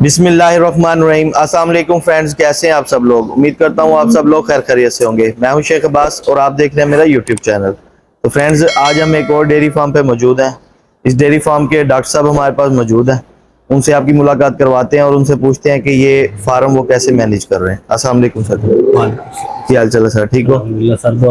बिस्मिल्लाहिर्रहमानिर्रहीम। अस्सलाम वालेकुम फ्रेंड्स, कैसे हैं आप सब लोग। उम्मीद करता हूँ आप सब लोग खैर खैरियत से होंगे। मैं हूं शेख अब्बास और आप देख रहे हैं मेरा यूट्यूब चैनल। तो फ्रेंड्स, आज हम एक और डेयरी फार्म पे मौजूद हैं। इस डेयरी फार्म के डॉक्टर साहब हमारे पास मौजूद हैं। उनसे आपकी मुलाकात करवाते हैं और उनसे पूछते हैं कि ये फार्म वो कैसे मैनेज कर रहे हैं। अस्सलाम वालेकुम सर। क्या हाल चाल है सर, ठीक हो?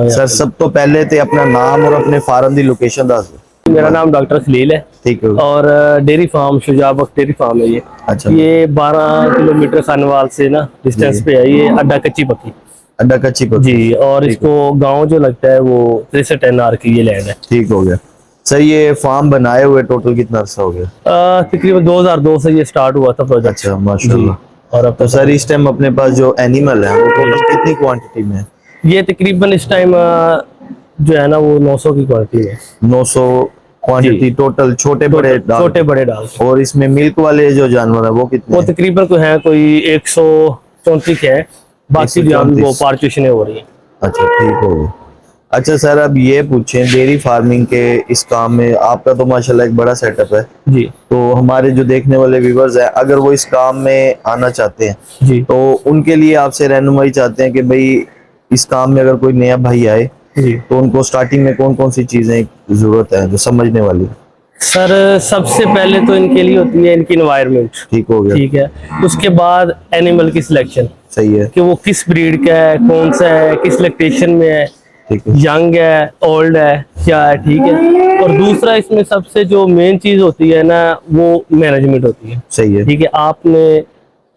सर सब तो पहले तो अपना नाम और अपने फार्म की लोकेशन दस दो। मेरा नाम डॉक्टर खलील है। ठीक है। और डेयरी फार्म शुजाबख्श डेयरी फार्म है ये। अच्छा। ये 12 किलोमीटर सानवाल से ना डिस्टेंस पे है। ये अड्डा कच्ची पक्की अड्डा कच्ची पक्की जी। और इसको गांव जो लगता है वो 63 NR की ये लैंड है। ठीक हो गया सर। ये फार्म बनाए हुए टोटल कितना अर्सा हो गया? तकरीबन 2002 से ये स्टार्ट हुआ था प्रोजेक्ट। अच्छा माशाल्लाह। और अब तो सर इस टाइम अपने पास जो एनिमल है वो टोटल कितनी क्वांटिटी में है? ये तकरीबन इस टाइम जो है ना वो 900 की क्वालिटी है। 900 क्वांटिटी टोटल, छोटे बड़े डाल। और इसमें मिल्क वाले जो जानवर है वो कितने वो हैं? तकरीबन कोई है कोई 134 है। बाकी जो वो पार्टीशन हो रही है। अच्छा ठीक हो गया। अच्छा सर, अब ये पूछें डेयरी फार्मिंग के इस काम में आपका तो माशाल्लाह एक बड़ा सेटअप है जी। तो हमारे जो देखने वाले व्यूवर्स हैं अगर वो इस काम में आना चाहते हैं जी तो उनके लिए आपसे रहनुमाई चाहते हैं कि भाई इस काम में अगर कोई नया भाई आए जी तो उनको स्टार्टिंग में कौन कौन सी चीजें जरूरत है जो समझने वाली? सर, सबसे पहले तो इनके लिए होती है इनकी एनवायरनमेंट। ठीक हो गया। ठीक है। उसके बाद एनिमल की सिलेक्शन, सही है। कि वो किस ब्रीड का है, कौन सा है, किस लैक्टेशन में है, ठीक है। यंग है, ओल्ड है, क्या है। ठीक है। और दूसरा इसमें सबसे जो मेन चीज होती है ना वो मैनेजमेंट होती है। सही है। ठीक है। आपने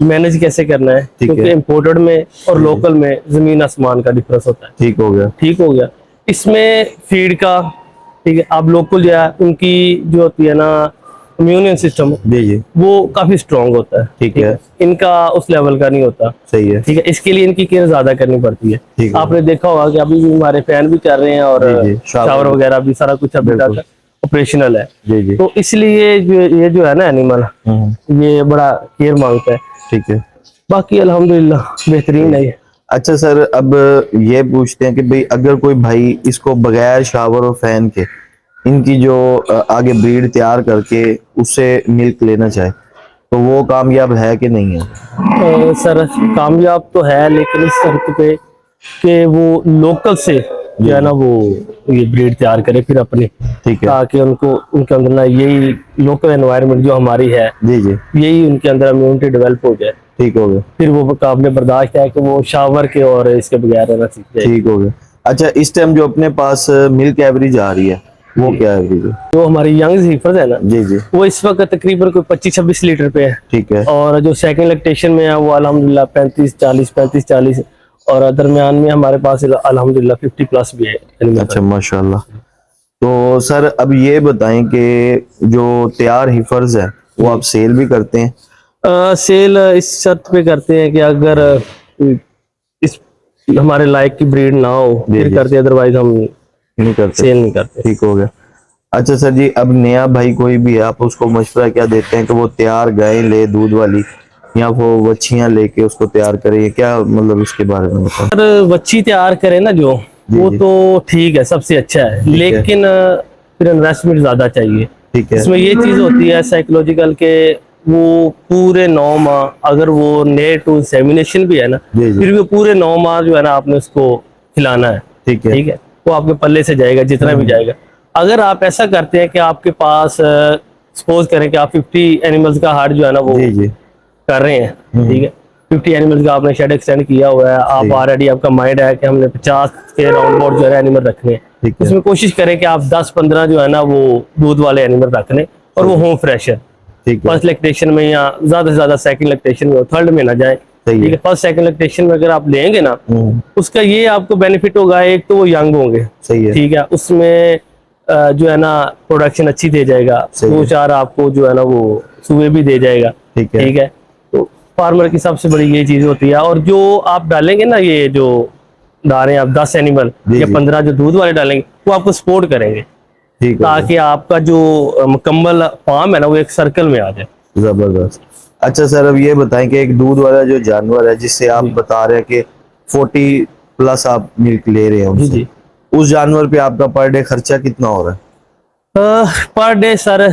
मैनेज कैसे करना है, क्योंकि है। इम्पोर्टेड में और लोकल में जमीन आसमान का डिफरेंस होता है। ठीक हो गया। ठीक हो गया। इसमें फीड का, ठीक है, आप लोकल जो है उनकी जो होती है ना इम्यून सिस्टम, जी जी वो काफी स्ट्रांग होता है। ठीक है। इनका उस लेवल का नहीं होता। सही है। ठीक है। इसके लिए इनकी केयर ज्यादा करनी पड़ती है। ठीक है। आपने देखा होगा कि अभी भी हमारे फैन भी कर रहे हैं और जी जी शावर वगैरह भी सारा कुछ अभी तक ऑपरेशनल है। जी जी। तो इसलिए ये जो है ना एनिमल, ये बड़ा केयर मांगता है। ठीक है। बाकी अल्हम्दुलिल्लाह बेहतरीन है ये। अच्छा सर, अब ये पूछते हैं कि भाई अगर कोई भाई इसको बगैर शावर और फैन के इनकी जो आगे ब्रीड तैयार करके उससे मिल्क लेना चाहे तो वो कामयाब है कि नहीं है? सर कामयाब तो है, लेकिन इस शर्त पे कि वो लोकल से जो है ना वो ये ब्रीड तैयार करे फिर अपनी। ठीक है। ताकि उनको उनके अंदर ना यही लोकल एनवायरनमेंट जो हमारी है, जी जी, यही उनके अंदर इम्यूनिटी डेवलप हो जाए। ठीक हो गया। फिर वो काबिल बर्दाश्त है कि वो शावर के और इसके बगैर रहना सीख जाए। ठीक हो गया। अच्छा, इस टाइम जो अपने पास मिल्क एवरेज आ रही है वो क्या एवरेज है? जो हमारी यंग हीफर्स है ना, जी जी, वो इस वक्त तकरीबन कोई 25-26 लीटर पे है। ठीक है। और जो सेकंड लैक्टेशन में है वो अल्हम्दुलिल्लाह 35-40 और दरमियान में हमारे पास अल्हम्दुलिल्लाह 50+ भी है। अच्छा माशाल्लाह। तो सर अब ये बताएं कि जो तैयार हिफर्स है वो आप सेल भी करते हैं? सेल इस शर्त पे करते हैं कि अगर इस हमारे लायक की ब्रीड ना हो फिर करते, अदरवाइज हम नहीं करते। सेल नहीं करते। ठीक हो गया। अच्छा सर जी, अब नया भाई कोई भी है आप उसको मशवरा क्या देते हैं कि वो तैयार गाय ले दूध वाली या वो वच्छियां लेके उसको तैयार करे, क्या मतलब इसके बारे में बताओ? अगर वच्छी तैयार करे ना जो वो तो ठीक है, सबसे अच्छा है, लेकिन फिर इन्वेस्टमेंट ज्यादा चाहिए। ठीक है। इसमें ये चीज होती है साइकोलॉजिकल के वो पूरे 9 माह अगर वो नेट टू इंसेमिनेशन भी है ना, फिर भी पूरे 9 माह जो है ना आपने उसको खिलाना है। ठीक है। ठीक है। वो आपके पल्ले से जाएगा जितना भी जाएगा। अगर आप ऐसा करते हैं कि आपके पास सपोज करें कि आप 50 एनिमल्स का हार्ट जो है ना वो कर रहे हैं, ठीक है, 50 एनिमल्स का आपने शेड एक्सटेंड किया हुआ है, आप ऑलरेडी आपका माइंड है कि हमने 50 के राउंड अबाउट जो है एनिमल रखने हैं, उसमें कोशिश करें कि आप 10-15 जो है ना वो दूध वाले एनिमल रख लें और वो होम फ्रेशर फर्स्ट लैक्टेशन में या ज्यादा से ज्यादा सेकंड लैक्टेशन में, थर्ड में ना जाए। ठीक है। फर्स्ट सेकंड लैक्टेशन में अगर आप लेंगे ना उसका ये आपको बेनिफिट होगा, एक तो वो यंग होंगे। सही है। ठीक है। उसमें जो है ना प्रोडक्शन अच्छी दे जाएगा, 2-4 आपको जो है ना वो सुबह भी दे जाएगा। ठीक है। ठीक है। तो फार्मर की सबसे बड़ी ये चीज होती है। और जो आप डालेंगे ना, ये जो डाल रहे हैं आप 10 एनिमल या 15 जो दूध वाले डालेंगे वो आपको सपोर्ट करेंगे, ताकि आपका जो मुकम्मल फार्म है ना वो एक सर्कल में आ जाए। जबरदस्त। अच्छा सर, अब ये बताएं कि एक दूध वाला जो जानवर है जिससे आप बता रहे हैं कि 40+ आप मिल्क ले रहे हैं उनसे, उस जानवर पे आपका पर डे खर्चा कितना हो रहा है? पर डे सर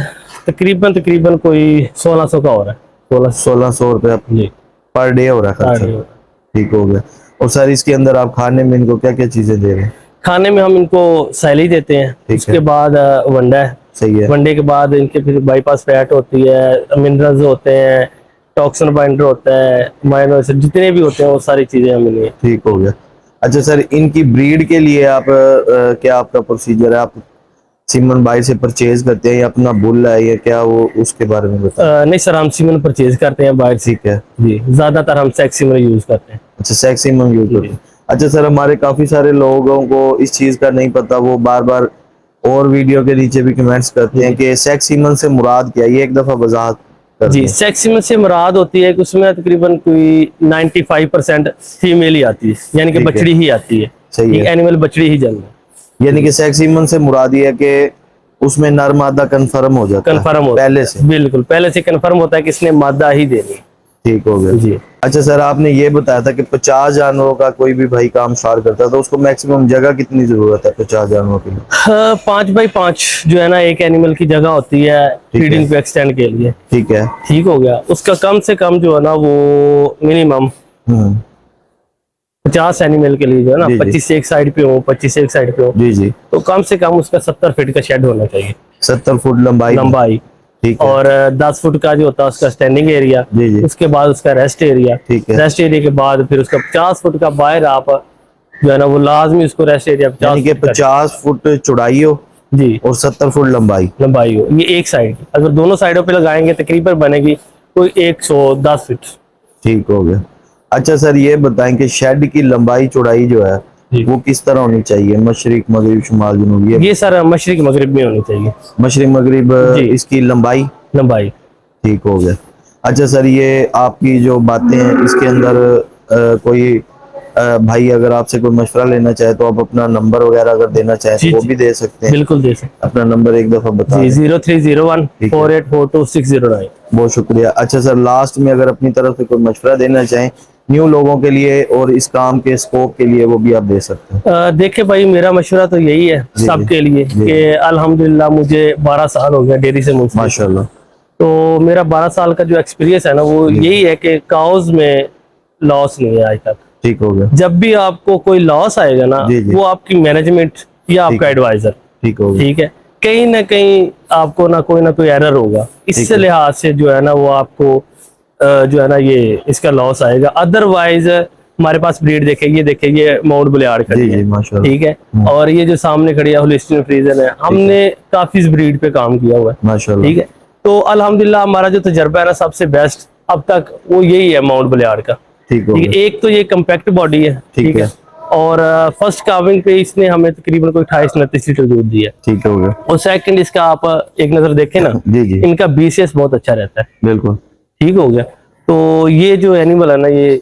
तकरीबन कोई 1600 का हो रहा है। 1600 रुपया जी पर डे हो रहा है खर्चा। ठीक हो गया। और सर इसके अंदर आप खाने में इनको क्या क्या चीजें दे रहे हैं? खाने में हम इनको सैली देते हैं, ठीक उसके है। बाद वंडा है, सही है। वनडे के बाद इनके फिर बाईपास फैट होती है, मिनरल्स होते हैं, टॉक्सिन बाइंडर होता है, माइनर जितने भी होते हैं वो सारी चीजें हमें लिए। ठीक हो गया। अच्छा सर इनकी ब्रीड के लिए आप क्या आपका प्रोसीजर है? आप सीमन भाई से परचेज करते हैं या अपना बुल है या क्या, वो उसके बारे में बताएं। नहीं सर, हम सीमन परचेज करते हैं बाहर से। ठीक है जी, ज्यादातर हम सेक्स सीमन यूज करते हैं। अच्छा सेक्स सीमन यूज करते हैं। अच्छा सर हमारे काफी सारे लोगों को इस चीज का नहीं पता, वो बार बार और वीडियो के नीचे भी कमेंट्स करते हैं कि सेक्स सीमन से मुराद क्या है, ये एक दफा वजाहत कर जी, दें। सेक्स सीमन से मुराद होती है कि उसमें तकरीबन कोई 95% फीमेल ही आती है, यानी कि ठीक है। बछड़ी ही आती है। सही है। एनिमल बछड़ी ही जन्म है। यानी कि सेक्स सीमन से मुराद ये है कि उसमें नर मादा कंफर्म हो जाता कंफर्म है होता पहले है, से। बिल्कुल पहले से कंफर्म होता है कि इसने मादा ही देनी है। ठीक हो गया। जी। अच्छा सर आपने ये बताया था कि 50 जानवरों का कोई भी भाई काम स्टार्ट करता है तो उसको मैक्सिमम जगह कितनी जरूरत है 50 जानवरों के लिए? हाँ, 5x5 जो है ना एक एनिमल की जगह होती है फीडिंग पे एक्सटेंड के लिए। ठीक है। ठीक हो गया। उसका कम से कम जो है ना वो मिनिमम 50 एनिमल के लिए जो है ना, जी, जी। 25 एक साइड पे हो, 25 एक साइड पे हो, जी जी। तो कम से कम उसका 70 फीट का शेड होना चाहिए 70 फुट लंबाई में। लंबाई। ठीक है। और 10 फुट का जो होता है उसका स्टैंडिंग एरिया। जी जी। उसके बाद उसका रेस्ट एरिया। ठीक है। रेस्ट एरिया के बाद फिर उसका 50 फुट का बाहर आप जो है ना वो लाजमी उसको रेस्ट एरिया यानी 50 कि फुट का 50 फुट चौड़ाई हो जी और 70 फुट लंबाई। लंबाई हो, ये एक साइड की। अगर दोनों साइडों पे लगाएंगे तकरीबन बनेगी कोई 110 फीट। ठीक हो गया। अच्छा सर ये बताएं कि शेड की लंबाई चौड़ाई जो है जी। वो किस तरह होनी चाहिए? मशरिक मगरिब शुमाल जनूब ये सर मशरिक मगरिब में होनी चाहिए। मशरिक मगरिब जी। इसकी लंबाई। लंबाई। ठीक हो गया। अच्छा सर ये आपकी जो बातें हैं इसके अंदर कोई भाई अगर आपसे कोई मशवरा लेना चाहे तो आप अपना नंबर वगैरह अगर देना चाहें जी तो वो जी भी दे सकते हैं। बिल्कुल दे सकते अपना नंबर एक दफा बता हैं। दें। जी, 0301 ठीक है। 4842 609। बहुत शुक्रिया। अच्छा सर लास्ट में अगर अपनी तरफ से कोई मशवरा देना चाहें न्यू लोगों के लिए और इस काम के स्कोप के लिए वो भी आप दे सकते हैं। देखिए भाई, मेरा मशवरा तो यही है जी, सबके लिए जी। कि अल्हम्दुलिल्लाह मुझे 12 साल हो गया डेयरी से मुंसलिक। माशाल्लाह। तो मेरा 12 साल का जो एक्सपीरियंस है ना वो जी। यही है कि काउज में लॉस नहीं है आज तक। ठीक हो गया। जब भी आपको कोई लॉस आएगा ना, जी, जी। वो आपकी मैनेजमेंट या ठीक आपका है। एडवाइजर, ठीक हो गया। ठीक है, कहीं ना कहीं आपको ना कोई एरर होगा। ठीक इससे है। लिहाज से जो है ना वो आपको जो है ना ये इसका लॉस आएगा। अदरवाइज हमारे पास ब्रीड देखे ये माउंट बुलियार्ड जी खड़ी जी है, माशाल्लाह। ठीक है, और ये जो सामने खड़ी है होलिस्टिन फ्रीजन है। हमने काफी इस ब्रीड पे काम किया हुआ है, माशाल्लाह। ठीक है। तो अल्हम्दुलिल्लाह हमारा जो तजर्बा है ना सबसे बेस्ट अब तक वो यही है माउंट बुलियार्ड का। ठीक हो ठीक है, गया। एक तो ये कम्पैक्ट बॉडी है, ठीक है, और फर्स्ट काविंग पे इसने हमें तकरीबन कोई 28-29 लीटर दूध दिया। ठीक हो गया। और सेकंड इसका आप एक नजर देखें ना, जी जी इनका BCS बहुत अच्छा रहता है। बिल्कुल। ठीक हो गया। तो ये जो एनिमल है ना ये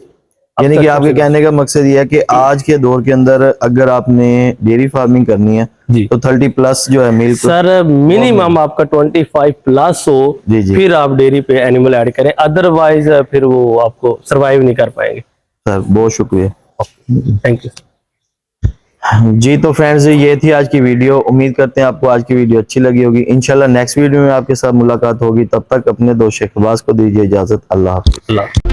यानी कि आपके कहने का मकसद ये है कि आज के दौर के अंदर अगर आपने डेयरी फार्मिंग करनी है जी तो 30 प्लस जो है मिल्क। सर मिनिमम आपका 25 प्लस हो, जी जी फिर आप डेयरी पे एनिमल ऐड करें, अदरवाइज फिर वो आपको सरवाइव नहीं कर पाएंगे। सर बहुत शुक्रिया। Thank you. जी तो फ्रेंड्स ये थी आज की वीडियो। उम्मीद करते हैं आपको आज की वीडियो अच्छी लगी होगी। इंशाल्लाह नेक्स्ट वीडियो में आपके साथ मुलाकात होगी। तब तक अपने दोस्त शेखबाज को दीजिए इजाजत। अल्लाह हाफिज़। अल्लाह।